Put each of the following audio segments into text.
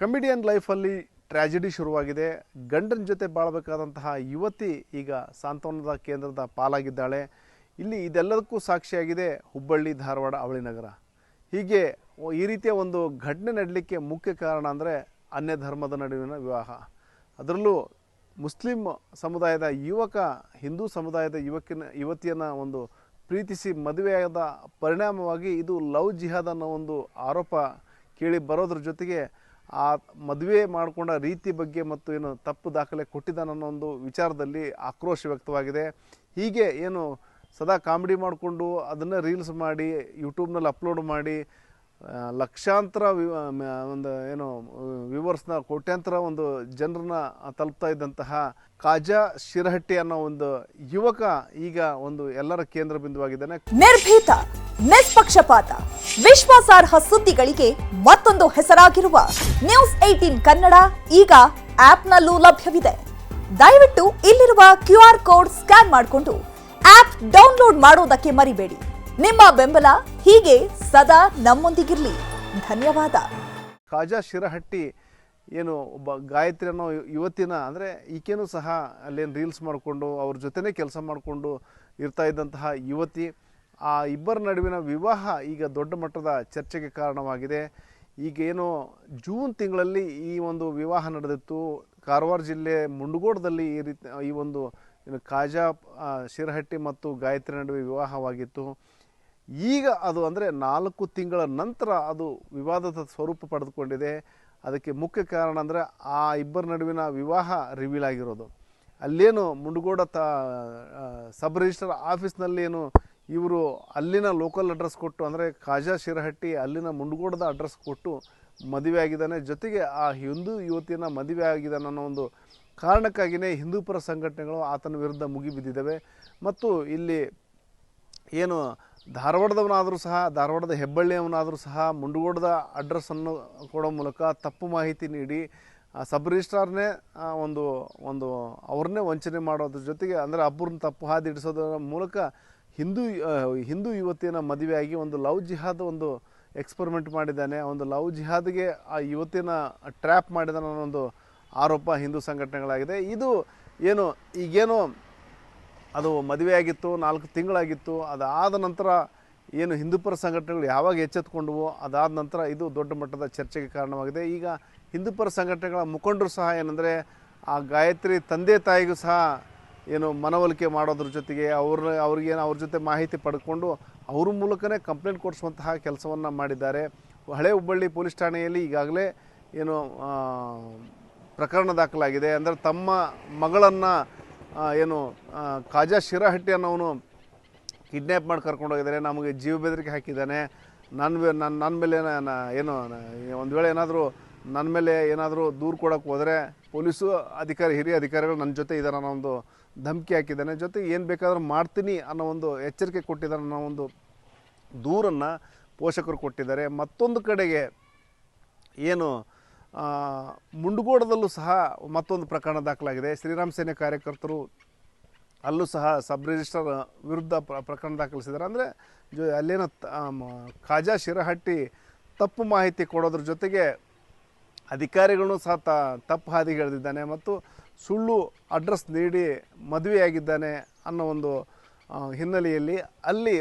Comedian ಲೈಫಲ್ಲಿ tragedy ಶುರುವಾಗಿದೆ. ಗಂಡನ ಜೊತೆ ಬಾಳಬೇಕಾದಂತಹ ಯುವತಿ ಈಗ ಸಾಂತ್ವನದ ಕೇಂದ್ರದ ಪಾಲಾಗಿದ್ದಾಳೆ. ಇಲ್ಲಿ ಇದೆಲ್ಲದಕ್ಕೂ ಸಾಕ್ಷಿಯಾಗಿದೆ ಹುಬ್ಬಳ್ಳಿ, ಧಾರವಾಡ, ಅವಳಿ ನಗರ. ಹೀಗೆ ಈ ರೀತಿಯ ಒಂದು ಘಟನೆ ನಡಲಿಕ್ಕೆ ಮುಖ್ಯ ಕಾರಣ ಅಂದರೆ ಅನ್ಯ ಧರ್ಮದ ನಡುವಿನ ವಿವಾಹ. ಅದರಲ್ಲೂ ಮುಸ್ಲಿಂ ಸಮುದಾಯದ ಯುವಕ ಹಿಂದೂ ಸಮುದಾಯದ ಯುವತಿಯನ್ನು ಒಂದು ಪ್ರೀತಿಸಿ ಮದುವೆಯಾದ ಪರಿಣಾಮವಾಗಿ ಇದು ಲವ್ ಜಿಹಾದ್ ಅನ್ನೋ ಒಂದು ಆರೋಪ ಕೇಳಿ ಬರೋದ್ರ ಜೊತೆಗೆ ಆ ಮದುವೆ ಮಾಡಿಕೊಂಡ ರೀತಿ ಬಗ್ಗೆ ಮತ್ತು ಏನು ತಪ್ಪು ದಾಖಲೆ ಕೊಟ್ಟಿದ್ದಾನೆ ಅನ್ನೋ ಒಂದು ವಿಚಾರದಲ್ಲಿ ಆಕ್ರೋಶ ವ್ಯಕ್ತವಾಗಿದೆ. ಹೀಗೆ ಏನು ಸದಾ ಕಾಮಿಡಿ ಮಾಡಿಕೊಂಡು ಅದನ್ನು ರೀಲ್ಸ್ ಮಾಡಿ ಯೂಟ್ಯೂಬ್ನಲ್ಲಿ ಅಪ್ಲೋಡ್ ಮಾಡಿ ಲಕ್ಷಾಂತರ ಒಂದು ಏನು ವ್ಯೂವರ್ಸ್ನ ಕೋಟ್ಯಾಂತರ ಒಂದು ಜನರನ್ನ ತಲುಪ್ತಾ ಇದ್ದಂತಹ ಕಾಜಾ ಶಿರಹಟ್ಟಿ ಅನ್ನೋ ಒಂದು ಯುವಕ ಈಗ ಒಂದು ಎಲ್ಲರ ಕೇಂದ್ರ ಬಿಂದುವಾಗಿದ್ದಾನೆ. ನಿರ್ಭೀತ, ನಿಷ್ಪಕ್ಷಪಾತ, ವಿಶ್ವಾಸಾರ್ಹ ಸುದ್ದಿಗಳಿಗೆ ಮತ್ತೊಂದು ಹೆಸರಾಗಿರುವ ನ್ಯೂಸ್ 18 ಕನ್ನಡ ಈಗ ಆಪ್ನಲ್ಲೂ ಲಭ್ಯವಿದೆ. ದಯವಿಟ್ಟು ಇಲ್ಲಿರುವ QR ಕೋಡ್ ಸ್ಕ್ಯಾನ್ ಮಾಡಿಕೊಂಡು ಆಪ್ ಡೌನ್ಲೋಡ್ ಮಾಡೋದಕ್ಕೆ ಮರಿಬೇಡಿ. ನಿಮ್ಮ ಬೆಂಬಲ ಹೀಗೆ ಸದಾ ನಮ್ಮೊಂದಿಗಿರಲಿ. ಧನ್ಯವಾದ. ಕಾಜಾ ಶಿರಹಟ್ಟಿ ಏನು ಒಬ್ಬ ಗಾಯತ್ರಿ ಅನ್ನೋ ಯುವತಿನ ಅಂದರೆ ಈಕೆನೂ ಸಹ ಅಲ್ಲೇನು ರೀಲ್ಸ್ ಮಾಡಿಕೊಂಡು ಅವ್ರ ಜೊತೆನೇ ಕೆಲಸ ಮಾಡಿಕೊಂಡು ಇರ್ತಾ ಇದ್ದಂತಹ ಯುವತಿ. ಆ ಇಬ್ಬರ ನಡುವಿನ ವಿವಾಹ ಈಗ ದೊಡ್ಡ ಮಟ್ಟದ ಚರ್ಚೆಗೆ ಕಾರಣವಾಗಿದೆ. ಈಗೇನು ಜೂನ್ ತಿಂಗಳಲ್ಲಿ ಈ ಒಂದು ವಿವಾಹ ನಡೆದಿತ್ತು. ಕಾರವಾರ ಜಿಲ್ಲೆ ಮುಂಡಗೋಡದಲ್ಲಿ ಈ ಒಂದು ಕಾಜಾ ಶಿರಹಟ್ಟಿ ಮತ್ತು ಗಾಯತ್ರಿ ನಡುವೆ ವಿವಾಹವಾಗಿತ್ತು. ಈಗ ಅದು ಅಂದರೆ 4 ತಿಂಗಳ ನಂತರ ಅದು ವಿವಾದದ ಸ್ವರೂಪ ಪಡೆದುಕೊಂಡಿದೆ. ಅದಕ್ಕೆ ಮುಖ್ಯ ಕಾರಣ ಅಂದರೆ ಆ ಇಬ್ಬರ ನಡುವಿನ ವಿವಾಹ ರಿವೀಲ್ ಆಗಿರೋದು. ಅಲ್ಲೇನು ಮುಂಡಗೋಡ ಸಬ್ ರಿಜಿಸ್ಟರ್ ಆಫೀಸ್ನಲ್ಲಿ ಏನು ಇವರು ಅಲ್ಲಿನ ಲೋಕಲ್ ಅಡ್ರೆಸ್ ಕೊಟ್ಟು ಅಂದರೆ ಕಾಜಾ ಶಿರಹಟ್ಟಿ ಅಲ್ಲಿನ ಮುಂಡಗೋಡದ ಅಡ್ರೆಸ್ ಕೊಟ್ಟು ಮದುವೆ ಆಗಿದ್ದಾನೆ. ಜೊತೆಗೆ ಆ ಹಿಂದೂ ಯುವತಿಯನ್ನು ಮದುವೆ ಆಗಿದ್ದಾನೆ ಅನ್ನೋ ಒಂದು ಕಾರಣಕ್ಕಾಗಿಯೇ ಹಿಂದೂಪರ ಸಂಘಟನೆಗಳು ಆತನ ವಿರುದ್ಧ ಮುಗಿಬಿದ್ದಿದ್ದಾವೆ. ಮತ್ತು ಇಲ್ಲಿ ಏನು ಧಾರವಾಡದವನಾದರೂ ಸಹ, ಧಾರವಾಡದ ಹೆಬ್ಬಳ್ಳಿಯವನಾದರೂ ಸಹ ಮುಂಡಗೋಡದ ಅಡ್ರೆಸ್ಸನ್ನು ಕೊಡೋ ಮೂಲಕ ತಪ್ಪು ಮಾಹಿತಿ ನೀಡಿ ಸಬ್ ರಿಜಿಸ್ಟ್ರಾರ್ನೇ ಒಂದು ಅವ್ರನ್ನೇ ವಂಚನೆ ಮಾಡೋದ್ರ ಜೊತೆಗೆ ಅಂದರೆ ಒಬ್ಬರನ್ನ ತಪ್ಪು ಹಾದಿ ಹಿಡಿಸೋದ್ರ ಮೂಲಕ ಹಿಂದೂ ಯುವತಿಯನ್ನು ಮದುವೆಯಾಗಿ ಒಂದು ಲವ್ ಜಿಹಾದ್ ಒಂದು ಎಕ್ಸ್ಪರಿಮೆಂಟ್ ಮಾಡಿದ್ದಾನೆ. ಒಂದು ಲವ್ ಜಿಹಾದ್ಗೆ ಆ ಯುವತಿನ ಟ್ರ್ಯಾಪ್ ಮಾಡಿದಾನೆ ಅನ್ನೋ ಒಂದು ಆರೋಪ ಹಿಂದೂ ಸಂಘಟನೆಗಳಾಗಿದೆ. ಇದು ಏನು ಈಗೇನು ಅದು ಮದುವೆಯಾಗಿತ್ತು, 4 ತಿಂಗಳಾಗಿತ್ತು. ಅದಾದ ನಂತರ ಏನು ಹಿಂದೂಪರ ಸಂಘಟನೆಗಳು ಯಾವಾಗ ಎಚ್ಚೆತ್ತುಕೊಂಡವೋ ಅದಾದ ನಂತರ ಇದು ದೊಡ್ಡ ಮಟ್ಟದ ಚರ್ಚೆಗೆ ಕಾರಣವಾಗಿದೆ. ಈಗ ಹಿಂದೂಪರ ಸಂಘಟನೆಗಳ ಮುಖಂಡರು ಸಹ ಏನಂದರೆ ಆ ಗಾಯತ್ರಿ ತಂದೆ ತಾಯಿಗೂ ಸಹ ಏನು ಮನವೊಲಿಕೆ ಮಾಡೋದ್ರ ಜೊತೆಗೆ ಅವ್ರಿಗೇನು ಅವ್ರ ಜೊತೆ ಮಾಹಿತಿ ಪಡ್ಕೊಂಡು ಅವ್ರ ಮೂಲಕನೇ ಕಂಪ್ಲೇಂಟ್ ಕೊಡಿಸುವಂತಹ ಕೆಲಸವನ್ನು ಮಾಡಿದ್ದಾರೆ. ಹಳೆ ಹುಬ್ಬಳ್ಳಿ ಪೊಲೀಸ್ ಠಾಣೆಯಲ್ಲಿ ಈಗಾಗಲೇ ಏನು ಪ್ರಕರಣ ದಾಖಲಾಗಿದೆ. ಅಂದರೆ ತಮ್ಮ ಮಗಳನ್ನು ಏನು ಕಾಜಾ ಶಿರಹಟ್ಟಿ ಅನ್ನೋನು ಕಿಡ್ನ್ಯಾಪ್ ಮಾಡಿ ಕರ್ಕೊಂಡೋಗಿದ್ದಾರೆ, ನಮಗೆ ಜೀವ ಬೆದರಿಕೆ ಹಾಕಿದ್ದಾನೆ, ನನ್ನ ಮೇಲೆ ಏನು ಒಂದು ವೇಳೆ ಏನಾದರೂ ನನ್ನ ಮೇಲೆ ಏನಾದರೂ ದೂರು ಕೊಡೋಕ್ಕೆ ಹೋದರೆ ಪೊಲೀಸು ಹಿರಿಯ ಅಧಿಕಾರಿಗಳು ನನ್ನ ಜೊತೆ ಇದ್ದಾರೆ ಅನ್ನೋ ಒಂದು ಧಮಕಿ ಹಾಕಿದ್ದಾನೆ. ಜೊತೆಗೆ ಏನು ಬೇಕಾದರೂ ಮಾಡ್ತೀನಿ ಅನ್ನೋ ಒಂದು ಎಚ್ಚರಿಕೆ ಕೊಟ್ಟಿದ್ದಾರೆ ಅನ್ನೋ ಒಂದು ದೂರನ್ನು ಪೋಷಕರು ಕೊಟ್ಟಿದ್ದಾರೆ. ಮತ್ತೊಂದು ಕಡೆಗೆ ಏನು ಮುಂಡಗೋಡದಲ್ಲೂ ಸಹ ಮತ್ತೊಂದು ಪ್ರಕರಣ ದಾಖಲಾಗಿದೆ. ಶ್ರೀರಾಮ್ ಸೇನೆ ಕಾರ್ಯಕರ್ತರು ಅಲ್ಲೂ ಸಹ ಸಬ್ ರಿಜಿಸ್ಟರ್ ವಿರುದ್ಧ ಪ್ರಕರಣ ದಾಖಲಿಸಿದ್ದಾರೆ. ಅಂದರೆ ಅಲ್ಲೇನೋ ಕಾಜಾ ಶಿರಹಟ್ಟಿ ತಪ್ಪು ಮಾಹಿತಿ ಕೊಡೋದ್ರ ಜೊತೆಗೆ ಅಧಿಕಾರಿಗಳನ್ನು ಸಹ ತಪ್ಪು ಹಾದಿಗೆ ಎಳೆದಿದ್ದಾನೆ ಮತ್ತು ಸುಳ್ಳು ಅಡ್ರೆಸ್ ನೀಡಿ ಮದುವೆಯಾಗಿದ್ದಾನೆ ಅನ್ನೋ ಒಂದು ಹಿನ್ನೆಲೆಯಲ್ಲಿ ಅಲ್ಲಿ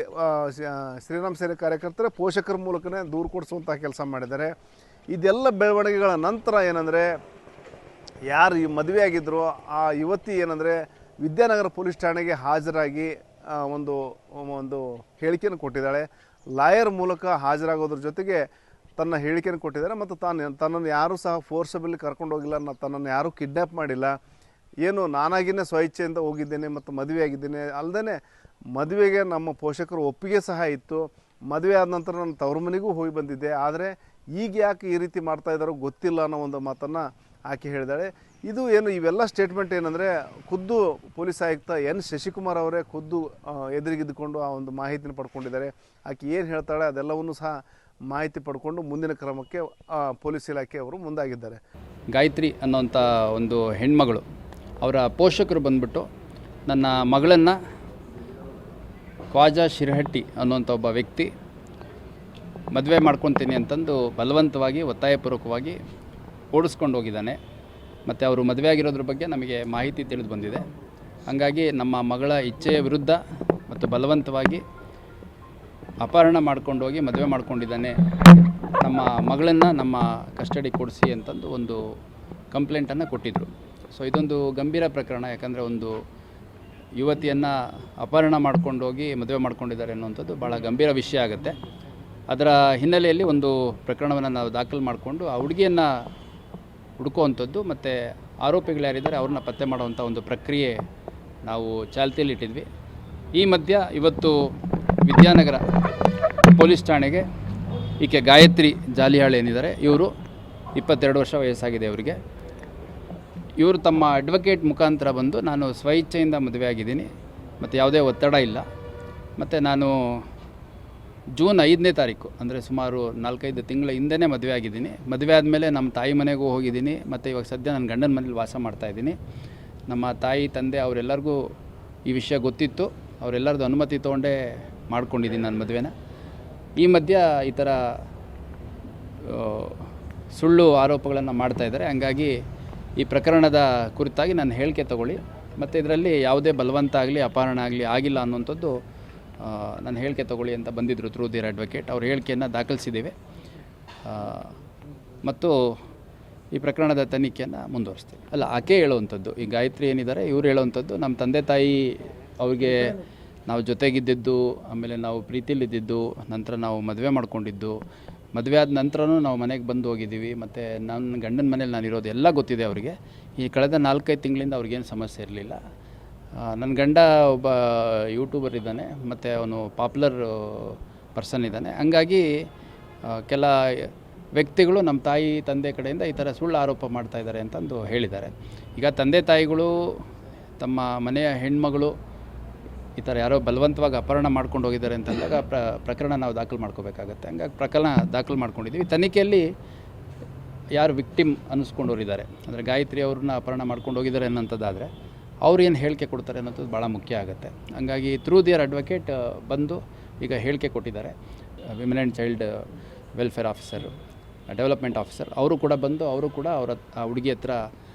ಶ್ರೀರಾಮ್ ಸೇನೆ ಕಾರ್ಯಕರ್ತರೇ ಪೋಷಕರ ಮೂಲಕನೇ ದೂರು ಕೊಡಿಸುವಂಥ ಕೆಲಸ ಮಾಡಿದ್ದಾರೆ. ಇದೆಲ್ಲ ಬೆಳವಣಿಗೆಗಳ ನಂತರ ಏನಂದರೆ ಯಾರು ಈ ಮದುವೆಯಾಗಿದ್ದರು ಆ ಯುವತಿ ಏನಂದರೆ ವಿದ್ಯಾನಗರ ಪೊಲೀಸ್ ಠಾಣೆಗೆ ಹಾಜರಾಗಿ ಒಂದು ಹೇಳಿಕೆಯನ್ನು ಕೊಟ್ಟಿದ್ದಾಳೆ. ಲಾಯರ್ ಮೂಲಕ ಹಾಜರಾಗೋದ್ರ ಜೊತೆಗೆ ತನ್ನ ಹೇಳಿಕೆಯನ್ನು ಕೊಟ್ಟಿದ್ದಾರೆ. ಮತ್ತು ತನ್ನನ್ನು ಯಾರೂ ಸಹ ಫೋರ್ಸಬಲಿ ಕರ್ಕೊಂಡು ಹೋಗಿಲ್ಲ, ತನ್ನನ್ನು ಯಾರೂ ಕಿಡ್ನ್ಯಾಪ್ ಮಾಡಿಲ್ಲ, ಏನು ನಾನಾಗಿಯೇ ಸ್ವಇಚ್ಛೆಯಿಂದ ಹೋಗಿದ್ದೇನೆ ಮತ್ತು ಮದುವೆಯಾಗಿದ್ದೇನೆ. ಅಲ್ಲದೆ ಮದುವೆಗೆ ನಮ್ಮ ಪೋಷಕರು ಒಪ್ಪಿಗೆ ಸಹ ಇತ್ತು. ಮದುವೆ ಆದ ನಂತರ ನಾನು ತವ್ರ ಮನೆಗೂ ಹೋಗಿ ಬಂದಿದ್ದೆ. ಆದರೆ ಈಗ ಯಾಕೆ ಈ ರೀತಿ ಮಾಡ್ತಾ ಇದ್ದಾರೋ ಗೊತ್ತಿಲ್ಲ ಅನ್ನೋ ಒಂದು ಮಾತನ್ನು ಆಕೆ ಹೇಳಿದಾಳೆ. ಇದು ಏನು ಇವೆಲ್ಲ ಸ್ಟೇಟ್ಮೆಂಟ್ ಏನಂದರೆ ಖುದ್ದು ಪೊಲೀಸ್ ಆಯುಕ್ತ ಎನ್ ಶಶಿಕುಮಾರ್ ಅವರೇ ಖುದ್ದು ಎದುರಿಗಿದ್ದುಕೊಂಡು ಆ ಒಂದು ಮಾಹಿತಿನ ಪಡ್ಕೊಂಡಿದ್ದಾರೆ. ಆಕೆ ಏನು ಹೇಳ್ತಾಳೆ ಅದೆಲ್ಲವನ್ನೂ ಸಹ ಮಾಹಿತಿ ಪಡ್ಕೊಂಡು ಮುಂದಿನ ಕ್ರಮಕ್ಕೆ ಪೊಲೀಸ್ ಇಲಾಖೆಯವರು ಮುಂದಾಗಿದ್ದಾರೆ. ಗಾಯತ್ರಿ ಅನ್ನೋಂಥ ಒಂದು ಹೆಣ್ಮಗಳು ಅವರ ಪೋಷಕರು ಬಂದ್ಬಿಟ್ಟು ನನ್ನ ಮಗಳನ್ನು ಕಾಜಾ ಶಿರಹಟ್ಟಿ ಅನ್ನೋಂಥ ಒಬ್ಬ ವ್ಯಕ್ತಿ ಮದುವೆ ಮಾಡ್ಕೊತೀನಿ ಅಂತಂದು ಬಲವಂತವಾಗಿ ಒತ್ತಾಯಪೂರ್ವಕವಾಗಿ ಓಡಿಸ್ಕೊಂಡು ಹೋಗಿದ್ದಾನೆ. ಮತ್ತು ಅವರು ಮದುವೆ ಆಗಿರೋದ್ರ ಬಗ್ಗೆ ನಮಗೆ ಮಾಹಿತಿ ತಿಳಿದು ಬಂದಿದೆ. ಹಾಗಾಗಿ ನಮ್ಮ ಮಗಳ ಇಚ್ಛೆಯ ವಿರುದ್ಧ ಮತ್ತು ಬಲವಂತವಾಗಿ ಅಪಹರಣ ಮಾಡ್ಕೊಂಡೋಗಿ ಮದುವೆ ಮಾಡ್ಕೊಂಡಿದ್ದಾನೆ, ನಮ್ಮ ಮಗಳನ್ನು ನಮ್ಮ ಕಸ್ಟಡಿ ಕೊಡಿಸಿ ಅಂತಂದು ಒಂದು ಕಂಪ್ಲೇಂಟನ್ನು ಕೊಟ್ಟಿದ್ದರು. ಸೊ ಇದೊಂದು ಗಂಭೀರ ಪ್ರಕರಣ. ಯಾಕಂದರೆ ಒಂದು ಯುವತಿಯನ್ನು ಅಪಹರಣ ಮಾಡ್ಕೊಂಡೋಗಿ ಮದುವೆ ಮಾಡ್ಕೊಂಡಿದ್ದಾರೆ ಅನ್ನುವಂಥದ್ದು ಭಾಳ ಗಂಭೀರ ವಿಷಯ ಆಗುತ್ತೆ. ಅದರ ಹಿನ್ನೆಲೆಯಲ್ಲಿ ಒಂದು ಪ್ರಕರಣವನ್ನು ನಾವು ದಾಖಲು ಮಾಡಿಕೊಂಡು ಆ ಹುಡುಗಿಯನ್ನು ಹುಡುಕುವಂಥದ್ದು ಮತ್ತು ಆರೋಪಿಗಳು ಯಾರಿದ್ದಾರೆ ಅವ್ರನ್ನ ಪತ್ತೆ ಮಾಡುವಂಥ ಒಂದು ಪ್ರಕ್ರಿಯೆ ನಾವು ಚಾಲ್ತಿಯಲ್ಲಿಟ್ಟಿದ್ವಿ. ಈ ಮಧ್ಯ ಇವತ್ತು ವಿದ್ಯಾನಗರ ಪೊಲೀಸ್ ಠಾಣೆಗೆ ಈಕೆ ಗಾಯತ್ರಿ ಜಾಲಿಹಾಳ್ ಏನಿದ್ದಾರೆ, ಇವರು 22 ವರ್ಷ ವಯಸ್ಸಾಗಿದೆ ಅವರಿಗೆ. ಇವರು ತಮ್ಮ ಅಡ್ವೊಕೇಟ್ ಮುಖಾಂತರ ಬಂದು ನಾನು ಸ್ವಇಚ್ಛೆಯಿಂದ ಮದುವೆ ಆಗಿದ್ದೀನಿ ಮತ್ತು ಯಾವುದೇ ಒತ್ತಡ ಇಲ್ಲ, ಮತ್ತು ನಾನು ಜೂನ್ 5ನೇ ತಾರೀಕು ಅಂದರೆ ಸುಮಾರು 4-5 ತಿಂಗಳ ಹಿಂದೆಯೇ ಮದುವೆ ಆಗಿದ್ದೀನಿ. ಮದುವೆ ಆದಮೇಲೆ ನಮ್ಮ ತಾಯಿ ಮನೆಗೂ ಹೋಗಿದ್ದೀನಿ ಮತ್ತು ಇವಾಗ ಸದ್ಯ ನನ್ನ ಗಂಡನ ಮನೇಲಿ ವಾಸ ಮಾಡ್ತಾಯಿದ್ದೀನಿ. ನಮ್ಮ ತಾಯಿ ತಂದೆ ಅವರೆಲ್ಲರಿಗೂ ಈ ವಿಷಯ ಗೊತ್ತಿತ್ತು, ಅವರೆಲ್ಲರದ್ದು ಅನುಮತಿ ತೊಗೊಂಡೇ ಮಾಡ್ಕೊಂಡಿದ್ದೀನಿ ನನ್ನ ಮದುವೆನ. ಈ ಮಧ್ಯ ಈ ಥರ ಸುಳ್ಳು ಆರೋಪಗಳನ್ನು ಮಾಡ್ತಾಯಿದ್ದಾರೆ. ಹಂಗಾಗಿ ಈ ಪ್ರಕರಣದ ಕುರಿತಾಗಿ ನಾನು ಹೇಳಿಕೆ ತಗೊಳ್ಳಿ ಮತ್ತು ಇದರಲ್ಲಿ ಯಾವುದೇ ಬಲವಂತ ಆಗಲಿ ಅಪಹರಣ ಆಗಲಿ ಆಗಿಲ್ಲ ಅನ್ನುವಂಥದ್ದು ನಾನು ಹೇಳಿಕೆ ತಗೊಳ್ಳಿ ಅಂತ ಬಂದಿದ್ದರು ಥ್ರೂ ದಿಯರ್ ಅಡ್ವೊಕೇಟ್. ಅವ್ರ ಹೇಳಿಕೆಯನ್ನು ದಾಖಲಿಸಿದ್ದೇವೆ ಮತ್ತು ಈ ಪ್ರಕರಣದ ತನಿಖೆಯನ್ನು ಮುಂದುವರಿಸ್ತೀವಿ. ಅಲ್ಲ, ಆಕೆ ಹೇಳುವಂಥದ್ದು, ಈ ಗಾಯತ್ರಿ ಏನಿದ್ದಾರೆ ಇವ್ರು ಹೇಳುವಂಥದ್ದು, ನಮ್ಮ ತಂದೆ ತಾಯಿ ಅವ್ರಿಗೆ ನಾವು ಜೊತೆಗಿದ್ದಿದ್ದು, ಆಮೇಲೆ ನಾವು ಪ್ರೀತಿಲಿದ್ದಿದ್ದು, ನಂತರ ನಾವು ಮದುವೆ ಮಾಡ್ಕೊಂಡಿದ್ದು, ಮದುವೆ ಆದ ನಂತರನೂ ನಾವು ಮನೆಗೆ ಬಂದು ಹೋಗಿದ್ದೀವಿ ಮತ್ತು ನನ್ನ ಗಂಡನ ಮನೇಲಿ ನಾನಿರೋದು ಎಲ್ಲ ಗೊತ್ತಿದೆ ಅವರಿಗೆ. ಈ ಕಳೆದ 4-5 ತಿಂಗಳಿಂದ ಅವ್ರಿಗೇನು ಸಮಸ್ಯೆ ಇರಲಿಲ್ಲ. ನನ್ನ ಗಂಡ ಒಬ್ಬ ಯೂಟ್ಯೂಬರ್ ಇದ್ದಾನೆ ಮತ್ತು ಅವನು ಪಾಪ್ಯುಲರ್ ಪರ್ಸನ್ ಇದ್ದಾನೆ. ಹಂಗಾಗಿ ಕೆಲ ವ್ಯಕ್ತಿಗಳು ನಮ್ಮ ತಾಯಿ ತಂದೆ ಕಡೆಯಿಂದ ಈ ಥರ ಸುಳ್ಳು ಆರೋಪ ಮಾಡ್ತಾಯಿದ್ದಾರೆ ಅಂತಂದು ಹೇಳಿದ್ದಾರೆ. ಈಗ ತಂದೆ ತಾಯಿಗಳು ತಮ್ಮ ಮನೆಯ ಹೆಣ್ಮಗಳು ಈ ಥರ ಯಾರೋ ಬಲವಂತವಾಗಿ ಅಪಹರಣ ಮಾಡ್ಕೊಂಡು ಹೋಗಿದ್ದಾರೆ ಅಂತಂದಾಗ ಪ್ರಕರಣ ನಾವು ದಾಖಲು ಮಾಡ್ಕೋಬೇಕಾಗತ್ತೆ. ಹಂಗಾಗಿ ಪ್ರಕರಣ ದಾಖಲು ಮಾಡ್ಕೊಂಡಿದ್ದೀವಿ. ತನಿಖೆಯಲ್ಲಿ ಯಾರು ವಿಕ್ಟಿಮ್ ಅನ್ನಿಸ್ಕೊಂಡವರಿದ್ದಾರೆ, ಅಂದರೆ ಗಾಯತ್ರಿ ಅವ್ರನ್ನ ಅಪಹರಣ ಮಾಡ್ಕೊಂಡು ಹೋಗಿದ್ದಾರೆ ಅನ್ನೋಂಥದ್ದಾದರೆ ಅವ್ರು ಏನು ಹೇಳಿಕೆ ಕೊಡ್ತಾರೆ ಅನ್ನೋಂಥದ್ದು ಭಾಳ ಮುಖ್ಯ ಆಗುತ್ತೆ. ಹಂಗಾಗಿ ಥ್ರೂ ದಿಯರ್ ಅಡ್ವೊಕೇಟ್ ಬಂದು ಈಗ ಹೇಳಿಕೆ ಕೊಟ್ಟಿದ್ದಾರೆ. Women and child welfare officer, development officer ಅವರು ಕೂಡ ಬಂದು ಅವರು ಕೂಡ ಅವರ ಹುಡುಗಿ ಹತ್ರ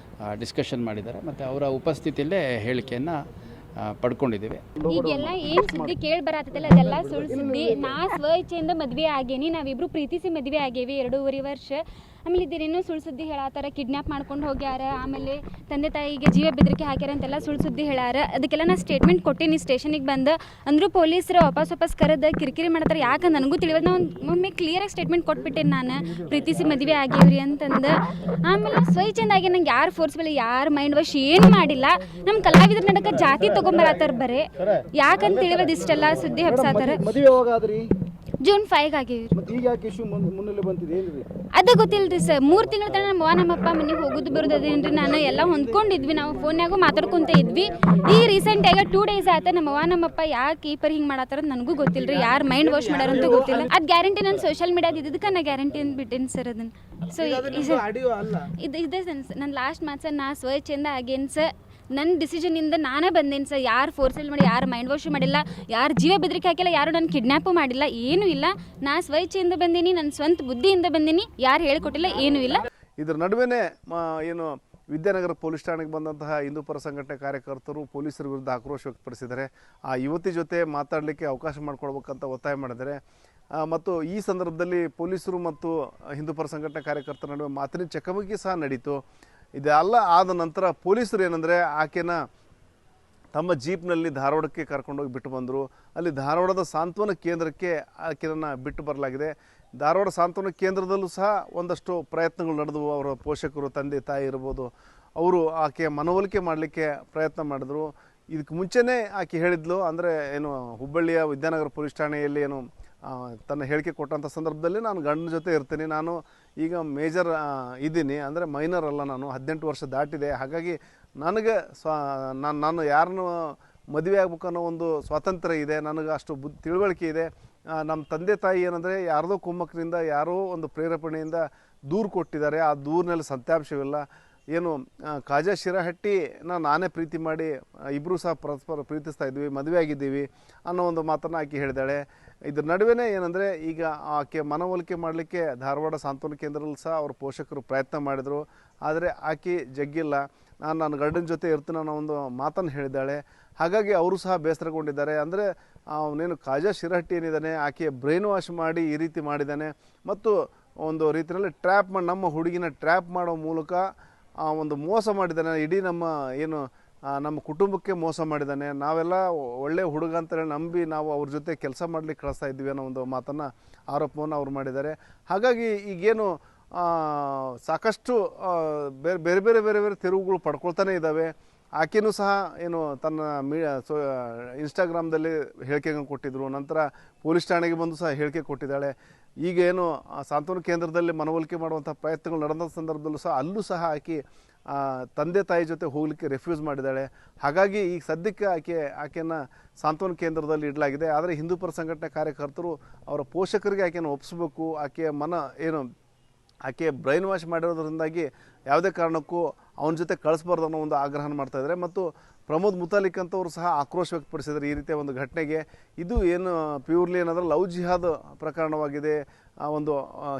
ಡಿಸ್ಕಷನ್ ಮಾಡಿದ್ದಾರೆ ಮತ್ತು ಅವರ ಉಪಸ್ಥಿತಿಯಲ್ಲೇ ಹೇಳಿಕೆಯನ್ನು ಪಡ್ಕೊಂಡಿದ್ದೀವಿ. ಈಗೆಲ್ಲ ಏನು ಸುದ್ದಿ ಕೇಳಿ ಬರತ್ತಲ್ಲ ಅದೆಲ್ಲ ಸುಳ್ಳು ಸುದ್ದಿ. ನಾ ಸ್ವ ಇಚ್ಛೆಯಿಂದ ಮದುವೆ ಆಗೇನಿ, ನಾವಿಬ್ರು ಪ್ರೀತಿಸಿ ಮದುವೆ ಆಗೇವಿ 2.5 ವರ್ಷ. ಆಮೇಲೆ ಇದೇನೇನೋ ಸುಳ್ಳು ಸುದ್ದಿ ಹೇಳತ್ತಾರ, ಕಿಡ್ನ್ಯಾಪ್ ಮಾಡ್ಕೊಂಡು ಹೋಗ್ಯಾರ, ಆಮೇಲೆ ತಂದೆ ತಾಯಿಗೆ ಜೀವ ಬೆದರಿಕೆ ಹಾಕ್ಯಾರ ಅಂತೆಲ್ಲ ಸುಳ್ಳು ಸುದ್ದಿ ಹೇಳಾರ. ಅದಕ್ಕೆಲ್ಲ ನಾನು ಸ್ಟೇಟ್ಮೆಂಟ್ ಕೊಟ್ಟೀನಿ ಸ್ಟೇಷನಿಗೆ ಬಂದು. ಅಂದರೂ ಪೊಲೀಸರು ವಾಪಸ್ ಕರೆದು ಕಿರಿಕಿರಿ ಮಾಡ್ತಾರೆ. ಯಾಕೆ ನನಗೂ ತಿಳಿಯೋದು, ನಾವು ಒಮ್ಮೆ ಕ್ಲಿಯರಾಗಿ ಸ್ಟೇಟ್ಮೆಂಟ್ ಕೊಟ್ಬಿಟ್ಟೇನೆ, ನಾನು ಪ್ರೀತಿಸಿ ಮದುವೆ ಆಗೇವ್ರಿ ಅಂತಂದು. ಆಮೇಲೆ ಸ್ವಚ್ಛಂದಾಗಿ ನಂಗೆ ಯಾರು ಫೋರ್ಸ್ಬಲ್, ಯಾರು ಮೈಂಡ್ ವಾಶ್ ಏನು ಮಾಡಿಲ್ಲ. ನಮ್ಮ ಕಲಾವಿದ್ರ ನಡಕ ಜಾತಿ ತೊಗೊಂಬರತ್ತಾರ ಬರೇ, ಯಾಕಂತ ತಿಳಿಯೋದು ಇಷ್ಟೆಲ್ಲ ಸುದ್ದಿ ಹಬ್ಸಾತಾರ. ಜೂನ್ 5 ಆಗೇವಿ. ಅದು ಗೊತ್ತಿಲ್ರಿ ಸರ್. 3 ತಿಂಗಳ ತನಕ ನಮ್ಮಪ್ಪ ಮನೆಗೆ ಹೋಗೋದು ಬರೋದು ಅದೇನ್ರಿ, ನಾನು ಎಲ್ಲ ಹೊಂದ್ಕೊಂಡಿದ್ವಿ, ನಾವು ಫೋನ್ಯಾಗೂ ಮಾತಾಡ್ಕೊಂತ ಇದ್ವಿ. ಈ ರೀಸೆಂಟಾಗಿ 2 ಡೇಸ್ ಆಯ್ತು ನಮ್ಮಪ್ಪ ಯಾಕೆ ಈ ಪರಿ ಹಿಂಗೆ ಮಾಡತ್ತಾರ ನನಗೂ ಗೊತ್ತಿಲ್ರಿ, ಯಾರು ಮೈಂಡ್ ವಾಶ್ ಮಾಡ್ಯಾರಂತ ಗೊತ್ತಿಲ್ಲ. ಅದು ಗ್ಯಾರಂಟಿ ನಾನು ಸೋಷಿಯಲ್ ಮೀಡಿಯಾದ ಇದ್ದಕ್ಕೆ ನಾ ಗ್ಯಾರಂಟಿ ಅಂತ ಬಿಟ್ಟೇನಿ ಸರ್ ಅದನ್ನು. ಸೊ ಇದೆ ನನ್ನ ಲಾಸ್ಟ್ ಮಾತು ಸರ್, ನಾ ಸ್ವಚ್ಛಂದ ಆಗೇನು ಸರ್, ನನ್ನ ಡಿಸಿಷನಿಂದ ನಾನೇ ಬಂದೇನು ಸರ್. ಯಾರು ಫೋರ್ಸಲ್ಲಿ ಮಾಡಿ, ಯಾರು ಮೈಂಡ್ ವಾಶ್ ಮಾಡಿಲ್ಲ, ಯಾರು ಜೀವ ಬೆದರಿಕೆ ಹಾಕಿಲ್ಲ, ಯಾರು ನನ್ನ ಕಿಡ್ನ್ಯಾಪು ಮಾಡಿಲ್ಲ, ಏನೂ ಇಲ್ಲ. ನಾ ಸ್ವಚ್ಛೆಯಿಂದ ಬಂದೀನಿ, ನನ್ನ ಸ್ವಂತ ಬುದ್ಧಿಯಿಂದ ಬಂದೀನಿ, ಯಾರು ಹೇಳಿಕೊಟ್ಟಿಲ್ಲ, ಏನೂ ಇಲ್ಲ. ಇದರ ನಡುವೆನೇ ಏನು ವಿದ್ಯಾನಗರ ಪೊಲೀಸ್ ಠಾಣೆಗೆ ಬಂದಂತಹ ಹಿಂದೂಪರ ಸಂಘಟನೆ ಕಾರ್ಯಕರ್ತರು ಪೊಲೀಸರ ವಿರುದ್ಧ ಆಕ್ರೋಶ ವ್ಯಕ್ತಪಡಿಸಿದ್ದಾರೆ. ಆ ಯುವತಿ ಜೊತೆ ಮಾತಾಡಲಿಕ್ಕೆ ಅವಕಾಶ ಮಾಡಿಕೊಡ್ಬೇಕಂತ ಒತ್ತಾಯ ಮಾಡಿದ್ದಾರೆ. ಮತ್ತು ಈ ಸಂದರ್ಭದಲ್ಲಿ ಪೊಲೀಸರು ಮತ್ತು ಹಿಂದೂಪರ ಸಂಘಟನೆ ಕಾರ್ಯಕರ್ತರ ನಡುವೆ ಮಾತಿನ ಚಕಮಕಿ ಸಹ ನಡೀತು. ಇದೆಲ್ಲ ಆದ ನಂತರ ಪೊಲೀಸರು ಏನಂದರೆ ಆಕೆನ ತಮ್ಮ ಜೀಪ್ನಲ್ಲಿ ಧಾರವಾಡಕ್ಕೆ ಕರ್ಕೊಂಡೋಗಿ ಬಿಟ್ಟು ಬಂದರು. ಅಲ್ಲಿ ಧಾರವಾಡದ ಸಾಂತ್ವನ ಕೇಂದ್ರಕ್ಕೆ ಆಕೆಯನ್ನು ಬಿಟ್ಟು ಬರಲಾಗಿದೆ. ಧಾರವಾಡ ಸಾಂತ್ವನ ಕೇಂದ್ರದಲ್ಲೂ ಸಹ ಒಂದಷ್ಟು ಪ್ರಯತ್ನಗಳು ನಡೆದವು. ಅವರ ಪೋಷಕರು, ತಂದೆ ತಾಯಿ ಇರ್ಬೋದು, ಅವರು ಆಕೆ ಮನವೊಲಿಕೆ ಮಾಡಲಿಕ್ಕೆ ಪ್ರಯತ್ನ ಮಾಡಿದ್ರು. ಇದಕ್ಕೆ ಮುಂಚೆನೇ ಆಕೆ ಹೇಳಿದ್ಲು, ಅಂದರೆ ಏನು ಹುಬ್ಬಳ್ಳಿಯ ವಿದ್ಯಾನಗರ ಪೊಲೀಸ್ ಠಾಣೆಯಲ್ಲಿ ಏನು ತನ್ನ ಹೇಳಿಕೆ ಕೊಟ್ಟಂಥ ಸಂದರ್ಭದಲ್ಲಿ ನಾನು ಗಂಡನ ಜೊತೆ ಇರ್ತೀನಿ, ನಾನು ಈಗ ಮೇಜರ್ ಇದ್ದೀನಿ, ಅಂದರೆ ಮೈನರ್ ಅಲ್ಲ, ನಾನು 18 ವರ್ಷ ದಾಟಿದೆ, ಹಾಗಾಗಿ ನನಗೆ ನಾನು ಯಾರನ್ನು ಮದುವೆ ಆಗ್ಬೇಕು ಅನ್ನೋ ಒಂದು ಸ್ವಾತಂತ್ರ್ಯ ಇದೆ, ನನಗೆ ಅಷ್ಟು ತಿಳುವಳಿಕೆ ಇದೆ. ನಮ್ಮ ತಂದೆ ತಾಯಿ ಏನಂದರೆ ಯಾರದೋ ಕುಮ್ಮಕ್ಕಿನಿಂದ, ಯಾರೋ ಒಂದು ಪ್ರೇರೇಪಣೆಯಿಂದ ದೂರು ಕೊಟ್ಟಿದ್ದಾರೆ, ಆ ದೂರಿನಲ್ಲಿ ಸತ್ಯಾಂಶವಿಲ್ಲ. ಏನು ಖಾಜಾ ಶಿರಹಟ್ಟಿನ ನಾನೇ ಪ್ರೀತಿ ಮಾಡಿ ಇಬ್ಬರೂ ಸಹ ಪರಸ್ಪರ ಪ್ರೀತಿಸ್ತಾ ಇದ್ವಿ, ಮದುವೆ ಆಗಿದ್ದೀವಿ ಅನ್ನೋ ಒಂದು ಮಾತನ್ನು ಆಕೆ ಹೇಳಿದಾಳೆ. ಇದ್ರ ನಡುವೆ ಏನಂದರೆ ಈಗ ಆಕೆ ಮನವೊಲಿಕೆ ಮಾಡಲಿಕ್ಕೆ ಧಾರವಾಡ ಸಾಂತ್ವನ ಕೇಂದ್ರದಲ್ಲಿ ಸಹ ಅವ್ರ ಪೋಷಕರು ಪ್ರಯತ್ನ ಮಾಡಿದರು. ಆದರೆ ಆಕೆ ಜಗ್ಗಿಲ್ಲ, ನಾನು ನನ್ನ ಗಂಡನ ಜೊತೆ ಇರ್ತೀನಿ ಅನ್ನೋ ಒಂದು ಮಾತನ್ನು ಹೇಳಿದ್ದಾಳೆ. ಹಾಗಾಗಿ ಅವರು ಸಹ ಬೇಸರಗೊಂಡಿದ್ದಾರೆ. ಅಂದರೆ ಅವನೇನು ಖಾಜಾ ಶಿರಹಟ್ಟಿ ಏನಿದ್ದಾನೆ ಆಕೆ ಬ್ರೈನ್ ವಾಶ್ ಮಾಡಿ ಈ ರೀತಿ ಮಾಡಿದ್ದಾನೆ ಮತ್ತು ಒಂದು ರೀತಿಯಲ್ಲಿ ಟ್ರ್ಯಾಪ್ ಮಾಡಿ ನಮ್ಮ ಹುಡುಗಿನ ಟ್ರ್ಯಾಪ್ ಮಾಡೋ ಮೂಲಕ ಒಂದು ಮೋಸ ಮಾಡಿದ್ದಾನೆ. ಇಡೀ ನಮ್ಮ ಕುಟುಂಬಕ್ಕೆ ಮೋಸ ಮಾಡಿದ್ದಾನೆ. ನಾವೆಲ್ಲ ಒಳ್ಳೆ ಹುಡುಗ ಅಂತೇಳಿ ನಂಬಿ ನಾವು ಅವ್ರ ಜೊತೆ ಕೆಲಸ ಮಾಡಲಿಕ್ಕೆ ಕಳಿಸ್ತಾ ಇದ್ವಿ ಅನ್ನೋ ಒಂದು ಮಾತನ್ನು ಆರೋಪವನ್ನು ಅವ್ರು ಮಾಡಿದ್ದಾರೆ. ಹಾಗಾಗಿ ಈಗೇನು ಸಾಕಷ್ಟು ಬೇರೆ ಬೇರೆ ಬೇರೆ ಬೇರೆ ತಿರುವುಗಳು ಪಡ್ಕೊಳ್ತಾನೆ ಇದ್ದಾವೆ. ಆಕೆಯೂ ಸಹ ಏನು ತನ್ನ ಇನ್ಸ್ಟಾಗ್ರಾಮ್ದಲ್ಲಿ ಹೇಳಿಕೆಗಳನ್ನು ಕೊಟ್ಟಿದ್ದರು. ನಂತರ ಪೊಲೀಸ್ ಠಾಣೆಗೆ ಬಂದು ಸಹ ಹೇಳಿಕೆ ಕೊಟ್ಟಿದ್ದಾಳೆ. ಈಗ ಏನು ಸಾಂತ್ವನ ಕೇಂದ್ರದಲ್ಲಿ ಮನವೊಲಿಕೆ ಮಾಡುವಂಥ ಪ್ರಯತ್ನಗಳು ನಡೆದ ಸಂದರ್ಭದಲ್ಲೂ ಸಹ ಅಲ್ಲೂ ಸಹ ಆಕೆ ತಂದೆ ತಾಯಿ ಜೊತೆ ಹೋಗಲಿಕ್ಕೆ ರೆಫ್ಯೂಸ್ ಮಾಡಿದ್ದಾಳೆ. ಹಾಗಾಗಿ ಈಗ ಸದ್ಯಕ್ಕೆ ಆಕೆಯನ್ನು ಸಾಂತ್ವನ ಕೇಂದ್ರದಲ್ಲಿ ಇಡಲಾಗಿದೆ. ಆದರೆ ಹಿಂದೂ ಪರ ಸಂಘಟನೆ ಕಾರ್ಯಕರ್ತರು ಅವರ ಪೋಷಕರಿಗೆ ಆಕೆಯನ್ನು ಒಪ್ಪಿಸಬೇಕು, ಆಕೆ ಬ್ರೈನ್ ವಾಶ್ ಮಾಡಿರೋದ್ರಿಂದಾಗಿ ಯಾವುದೇ ಕಾರಣಕ್ಕೂ ಅವನ ಜೊತೆ ಕಳಿಸ್ಬಾರ್ದು ಅನ್ನೋ ಒಂದು ಆಗ್ರಹ ಮಾಡ್ತಾಯಿದ್ದಾರೆ. ಮತ್ತು ಪ್ರಮೋದ್ ಮುತಾಲಿಕ್ ಅಂತವರು ಸಹ ಆಕ್ರೋಶ ವ್ಯಕ್ತಪಡಿಸಿದ್ದಾರೆ ಈ ರೀತಿಯ ಒಂದು ಘಟನೆಗೆ. ಇದು ಏನು ಪ್ಯೂರ್ಲಿ ಏನಾದರೂ ಲವ್ ಜಿಹಾದ್ ಪ್ರಕರಣವಾಗಿದೆ, ಒಂದು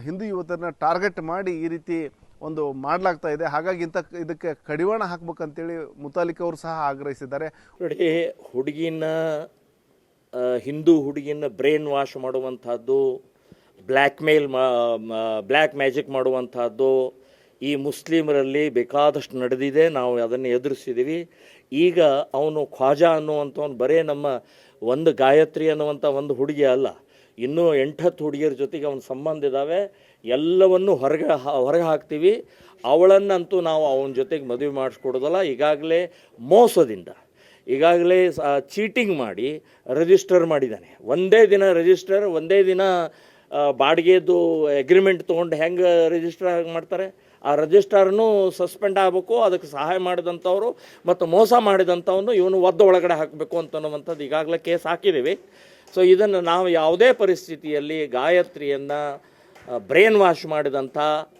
ಹಿಂದೂ ಯುವತರನ್ನ ಟಾರ್ಗೆಟ್ ಮಾಡಿ ಈ ರೀತಿ ಒಂದು ಮಾಡಲಾಗ್ತಾ ಇದೆ. ಹಾಗಾಗಿ ಇದಕ್ಕೆ ಕಡಿವಾಣ ಹಾಕ್ಬೇಕಂತೇಳಿ ಮುತಾಲಿಕ್ ಅವರು ಸಹ ಆಗ್ರಹಿಸಿದ್ದಾರೆ. ನೋಡಿ, ಹಿಂದೂ ಹುಡುಗಿನ ಬ್ರೈನ್ ವಾಶ್ ಮಾಡುವಂಥದ್ದು, ಬ್ಲ್ಯಾಕ್ ಮ್ಯಾಜಿಕ್ ಮಾಡುವಂಥದ್ದು ಈ ಮುಸ್ಲಿಮರಲ್ಲಿ ಬೇಕಾದಷ್ಟು ನಡೆದಿದೆ. ನಾವು ಅದನ್ನು ಎದುರಿಸಿದ್ದೀವಿ. ಈಗ ಅವನು ಖ್ವಾಜಾ ಅನ್ನುವಂಥವನು ಬರೇ ನಮ್ಮ ಒಂದು ಗಾಯತ್ರಿ ಅನ್ನುವಂಥ ಒಂದು ಹುಡುಗಿ ಅಲ್ಲ, ಇನ್ನೂ 8-10 ಹುಡುಗಿಯರ ಜೊತೆಗೆ ಅವನ ಸಂಬಂಧ ಇದ್ದಾವೆ. ಎಲ್ಲವನ್ನು ಹೊರಗೆ ಹಾಕ್ತೀವಿ. ಅವಳನ್ನಂತೂ ನಾವು ಅವನ ಜೊತೆಗೆ ಮದುವೆ ಮಾಡಿಸ್ಕೊಡೋದಲ್ಲ. ಈಗಾಗಲೇ ಮೋಸದಿಂದ ಚೀಟಿಂಗ್ ಮಾಡಿ ರಿಜಿಸ್ಟರ್ ಮಾಡಿದ್ದಾನೆ. ಒಂದೇ ದಿನ ಬಾಡಿಗೆದು ಅಗ್ರಿಮೆಂಟ್ ತೊಗೊಂಡು ಹೆಂಗೆ ರಿಜಿಸ್ಟರ್ ಮಾಡ್ತಾರೆ, ಆ ರಿಜಿಸ್ಟರ್ನೂ ಸಸ್ಪೆಂಡ್ ಆಗಬೇಕು. ಅದಕ್ಕೆ ಸಹಾಯ ಮಾಡಿದಂಥವ್ರು ಮತ್ತು ಮೋಸ ಮಾಡಿದಂಥವನು ಇವನು ಒಳಗಡೆ ಹಾಕಬೇಕು ಅಂತನ್ನುವಂಥದ್ದು ಈಗಾಗಲೇ ಕೇಸ್ ಹಾಕಿದ್ದೀವಿ. ಸೊ ಇದನ್ನು ನಾವು ಯಾವುದೇ ಪರಿಸ್ಥಿತಿಯಲ್ಲಿ ಗಾಯತ್ರಿಯನ್ನು ಬ್ರೈನ್ ವಾಶ್ ಮಾಡಿದಂಥ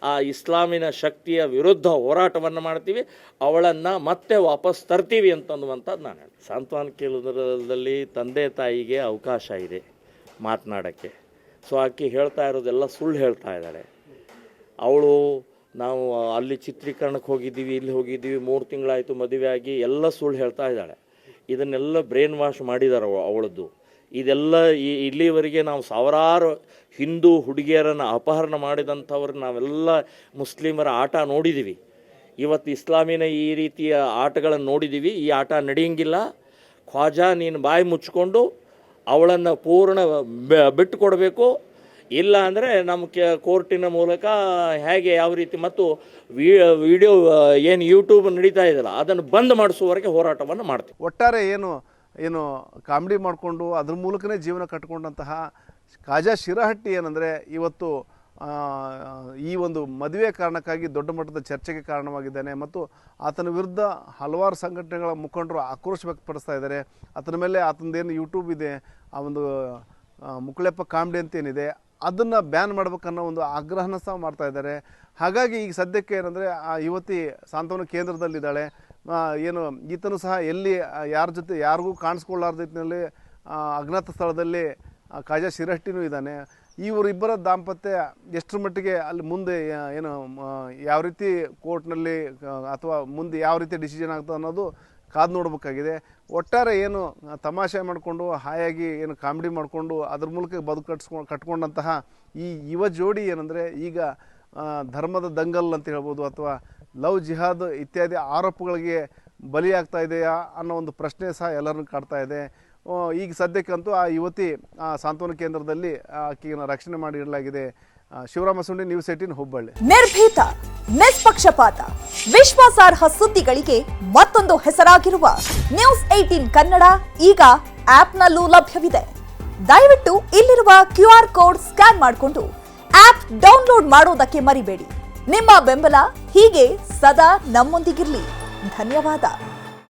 ಆ ಇಸ್ಲಾಮಿನ ಶಕ್ತಿಯ ವಿರುದ್ಧ ಹೋರಾಟವನ್ನು ಮಾಡ್ತೀವಿ. ಅವಳನ್ನು ಮತ್ತೆ ವಾಪಸ್ ತರ್ತೀವಿ ಅಂತನ್ನುವಂಥದ್ದು ನಾನು ಹೇಳ್ತೀನಿ. ಸಾಂತ್ವನ ಕೇಂದ್ರದಲ್ಲಿ ತಂದೆ ತಾಯಿಗೆ ಅವಕಾಶ ಇದೆ ಮಾತನಾಡೋಕ್ಕೆ. ಸೊ ಆಕೆ ಹೇಳ್ತಾ ಇರೋದೆಲ್ಲ ಸುಳ್ಳು ಹೇಳ್ತಾ ಇದ್ದಾಳೆ. ಅವಳು ನಾವು ಅಲ್ಲಿ ಚಿತ್ರೀಕರಣಕ್ಕೆ ಹೋಗಿದ್ದೀವಿ, ಇಲ್ಲಿ ಹೋಗಿದ್ದೀವಿ, 3 ತಿಂಗಳಾಯಿತು ಮದುವೆ ಆಗಿ, ಎಲ್ಲ ಸುಳ್ಳು ಹೇಳ್ತಾ ಇದ್ದಾಳೆ. ಇದನ್ನೆಲ್ಲ ಬ್ರೈನ್ ವಾಶ್ ಮಾಡಿದ್ದಾರೆ ಅವಳದ್ದು. ಇದೆಲ್ಲ ಇಲ್ಲಿವರೆಗೆ ನಾವು ಸಾವಿರಾರು ಹಿಂದೂ ಹುಡುಗಿಯರನ್ನು ಅಪಹರಣ ಮಾಡಿದಂಥವ್ರು ನಾವೆಲ್ಲ ಮುಸ್ಲಿಮರ ಆಟ ನೋಡಿದ್ದೀವಿ. ಇವತ್ತು ಇಸ್ಲಾಮಿನ ಈ ರೀತಿಯ ಆಟಗಳನ್ನು ನೋಡಿದ್ದೀವಿ. ಈ ಆಟ ನಡೆಯಂಗಿಲ್ಲ. ಖ್ವಾಜಾ ನೀನು ಬಾಯಿ ಮುಚ್ಕೊಂಡು ಅವಳನ್ನು ಪೂರ್ಣ ಬಿಟ್ಟು ಕೊಡಬೇಕು. ಇಲ್ಲ ಅಂದರೆ ನಮ್ಮ ಕೋರ್ಟಿನ ಮೂಲಕ ಯಾವ ರೀತಿ ಮತ್ತು ವಿಡಿಯೋ ಏನು ಯೂಟ್ಯೂಬ್ ನಡೀತಾ ಇದೆಯಲ್ಲ ಅದನ್ನು ಬಂದ್ ಮಾಡಿಸುವವರೆಗೆ ಹೋರಾಟವನ್ನು ಮಾಡ್ತೀವಿ. ಒಟ್ಟಾರೆ ಏನು ಕಾಮಿಡಿ ಮಾಡಿಕೊಂಡು ಅದ್ರ ಮೂಲಕನೇ ಜೀವನ ಕಟ್ಟಿಕೊಂಡಂತಹ ಖಾಜಾ ಶಿರಹಟ್ಟಿ ಏನಂದರೆ ಇವತ್ತು ಈ ಒಂದು ಮದುವೆ ಕಾರಣಕ್ಕಾಗಿ ದೊಡ್ಡ ಮಟ್ಟದ ಚರ್ಚೆಗೆ ಕಾರಣವಾಗಿದ್ದಾನೆ. ಮತ್ತು ಆತನ ವಿರುದ್ಧ ಹಲವಾರು ಸಂಘಟನೆಗಳ ಮುಖಂಡರು ಆಕ್ರೋಶ ವ್ಯಕ್ತಪಡಿಸ್ತಾ ಇದ್ದಾರೆ. ಆತನ ಮೇಲೆ ಆತನದೇನು ಯೂಟ್ಯೂಬ್ ಇದೆ, ಆ ಒಂದು ಮುಕ್ಕಳೆಪ್ಪ ಕಾಮಿಡಿ ಅಂತೇನಿದೆ ಅದನ್ನು ಬ್ಯಾನ್ ಮಾಡ್ಬೇಕನ್ನೋ ಒಂದು ಆಗ್ರಹನ ಸಹ ಮಾಡ್ತಾ ಇದ್ದಾರೆ. ಹಾಗಾಗಿ ಈಗ ಸದ್ಯಕ್ಕೆ ಏನಂದರೆ ಆ ಯುವತಿ ಸಾಂತ್ವನ ಕೇಂದ್ರದಲ್ಲಿದ್ದಾಳೆ. ಈತನು ಸಹ ಎಲ್ಲಿ ಯಾರ ಜೊತೆ ಯಾರಿಗೂ ಕಾಣಿಸ್ಕೊಳ್ಳಾರ್ದ ರೀತಿಯಲ್ಲಿ ಅಜ್ಞಾತ ಸ್ಥಳದಲ್ಲಿ ಖಾಜಾ ಶಿರಹಟ್ಟಿನೂ ಇದ್ದಾನೆ. ಇವರಿಬ್ಬರ ದಾಂಪತ್ಯ ಎಷ್ಟರ ಮಟ್ಟಿಗೆ ಅಲ್ಲಿ ಮುಂದೆ ಯಾವ ರೀತಿ ಕೋರ್ಟ್ನಲ್ಲಿ ಅಥವಾ ಮುಂದೆ ಯಾವ ರೀತಿ ಡಿಸಿಷನ್ ಆಗ್ತದೆ ಅನ್ನೋದು ಕಾದು ನೋಡಬೇಕಾಗಿದೆ. ಒಟ್ಟಾರೆ ತಮಾಷೆ ಮಾಡಿಕೊಂಡು ಹಾಯಾಗಿ ಕಾಮಿಡಿ ಮಾಡಿಕೊಂಡು ಅದ್ರ ಮೂಲಕ ಕಟ್ಕೊಂಡಂತಹ ಈ ಯುವ ಜೋಡಿ ಏನಂದರೆ ಈಗ ಧರ್ಮದ ದಂಗಲ್ ಅಂತ ಹೇಳ್ಬೋದು ಅಥವಾ ಲವ್ ಜಿಹಾದ್ ಇತ್ಯಾದಿ ಆರೋಪಗಳಿಗೆ ಬಲಿಯಾಗ್ತಾ ಇದೆಯಾ ಅನ್ನೋ ಒಂದು ಪ್ರಶ್ನೆ ಸಹ ಎಲ್ಲರನ್ನು ಕಾಡ್ತಾ ಇದೆ. ಈಗ ಸದ್ಯಕ್ಕಂತೂ ಆ ಯುವತಿ ಸಾಂತ್ವನ ಕೇಂದ್ರದಲ್ಲಿ ಆಕೆಯನ್ನು ರಕ್ಷಣೆ ಮಾಡಿ ಇಡಲಾಗಿದೆ. ಶಿವರಾಮ ಸುಂಡಿ, ನ್ಯೂಸ್ 18 ಹುಬ್ಬಳ್ಳಿ. ನಿರ್ಭೀತ, ನಿಷ್ಪಕ್ಷಪಾತ, ವಿಶ್ವಾಸಾರ್ಹ ಸುದ್ದಿಗಳಿಗೆ ಮತ್ತೊಂದು ಹೆಸರಾಗಿರುವ ನ್ಯೂಸ್ 18 ಕನ್ನಡ ಈಗ ಆಪ್ನಲ್ಲೂ ಲಭ್ಯವಿದೆ. ದಯವಿಟ್ಟು ಇಲ್ಲಿರುವ QR ಕೋಡ್ ಸ್ಕ್ಯಾನ್ ಮಾಡಿಕೊಂಡು ಆಪ್ ಡೌನ್ಲೋಡ್ ಮಾಡೋದಕ್ಕೆ ಮರಿಬೇಡಿ. ನಿಮ್ಮ ಬೆಂಬಲ ಹೀಗೆ ಸದಾ ನಮ್ಮೊಂದಿಗಿರಲಿ. ಧನ್ಯವಾದ.